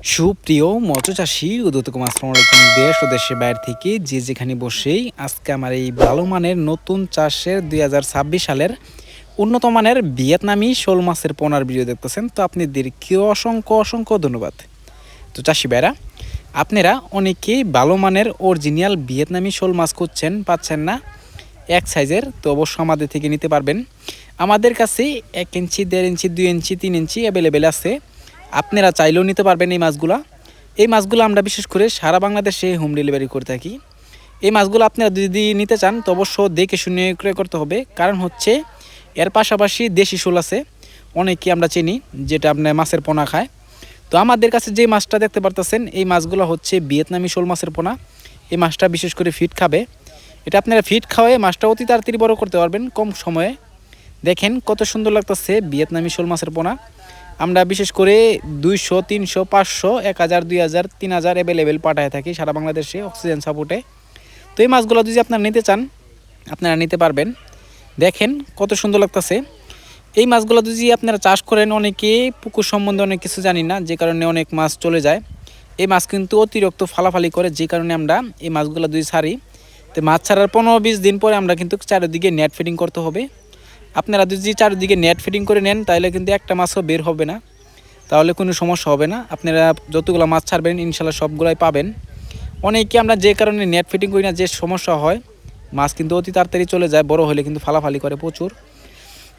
সুপ্রিয় মৎস্যচাষী উদ্যোক্তা আসসালামু আলাইকুম। দেশ ও দেশের বাইরে থেকে যে যেখানে বসেই আজকে আমার এই ভালো মানের নতুন চাষের 2026 সালের উন্নত মানের ভিয়েতনামি শোল মাছের পোনার ভিডিও দেখতেছেন, তো আপনাদেরকে অসংখ্য অসংখ্য ধন্যবাদ। তো চাষি ভাইরা, আপনারা অনেকেই ভালো মানের অরিজিনাল ভিয়েতনামি শোল মাছ খুঁজছেন, পাচ্ছেন না এক সাইজের, তো অবশ্যই আমাদের থেকে নিতে পারবেন। আমাদের কাছে 1 ইঞ্চি, 1.5 ইঞ্চি, 2 ইঞ্চি, 3 ইঞ্চি অ্যাভেলেবেল আছে। আপনারা চাইলেও নিতে পারবেন এই মাছগুলো আমরা বিশেষ করে সারা বাংলাদেশে হোম ডেলিভারি করে থাকি। এই মাছগুলো আপনারা যদি নিতে চান তো অবশ্য দেখে শুনে ক্রয় করতে হবে, কারণ হচ্ছে এর পাশাপাশি দেশি শোল আছে অনেকে আমরা চিনি, যেটা আপনার মাছের পোনা খায়। তো আমাদের কাছে যে মাছটা দেখতে পারতেছেন এই মাছগুলো হচ্ছে ভিয়েতনামি শোল মাছের পোনা। এই মাছটা বিশেষ করে ফিট খাবে, এটা আপনারা ফিট খাওয়ায় মাছটা অতি তাড়াতাড়ি বড় করতে পারবেন কম সময়ে। দেখেন কত সুন্দর লাগতেছে ভিয়েতনামি শোল মাছের পোনা। আমরা বিশেষ করে 200, 300, 500, 1000, 2000, 3000 অ্যাভেলেবেল পাঠায় থাকি সারা বাংলাদেশে অক্সিজেন সাপোর্টে। তো এই মাছগুলো যদি আপনারা নিতে চান আপনারা নিতে পারবেন। দেখেন কত সুন্দর লাগতেছে। এই মাছগুলো যদি আপনারা চাষ করেন, অনেকে পুকুর সম্বন্ধে অনেক কিছু জানি না, যে কারণে অনেক মাছ চলে যায়। এই মাছ কিন্তু অতিরিক্ত ফালাফালি করে, যে কারণে আমরা এই মাছগুলো যদি ছাড়ি, তো মাছ ছাড়ার 15-20 দিন পরে আমরা কিন্তু চারিদিকে নেট ফিডিং করতে হবে। আপনারা যদি চারিদিকে নেট ফিডিং করে নেন তাহলে কিন্তু একটা মাছও বের হবে না, তাহলে কোনো সমস্যা হবে না। আপনারা যতগুলো মাছ ছাড়বেন ইনশাল্লাহ সবগুলাই পাবেন। অনেকে আমরা যে কারণে নেট ফিটিং করি না, যে সমস্যা হয় মাছ কিন্তু অতি তাড়াতাড়ি চলে যায়, বড় হলে কিন্তু ফালাফালি করে প্রচুর।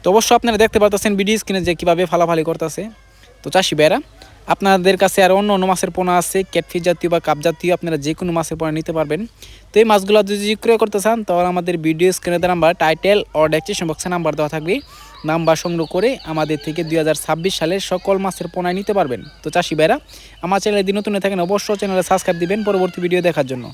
তো অবশ্যই আপনারা দেখতে পাচ্ছেন ভিডিও স্ক্রিনে যে কীভাবে ফালাফালি করতেছে। তো চাষি ভাইরা, আপনাদের কাছে আর অন্য অন্য মাছের পোনা আছে, ক্যাটফিশ জাতীয় বা কাপ জাতীয়, আপনারা যে কোনো মাছের পোনা নিতে পারবেন। তো এই মাছগুলো যদি ক্রয় করতে চান তাহলে আমাদের ভিডিও স্ক্রিনে দেওয়া নাম্বার, টাইটেল ও ডেসক্রিপশন বক্সে নাম্বার দেওয়া থাকবে, নাম্বার সংগ্রহ করে আমাদের থেকে 2026 সালের সকল মাছের পোনায় নিতে পারবেন। তো চাষি ভাইরা, আমার চ্যানেলে যদি নতুন থাকেন অবশ্যই চ্যানেলে সাবস্ক্রাইব দিবেন পরবর্তী ভিডিও দেখার জন্য।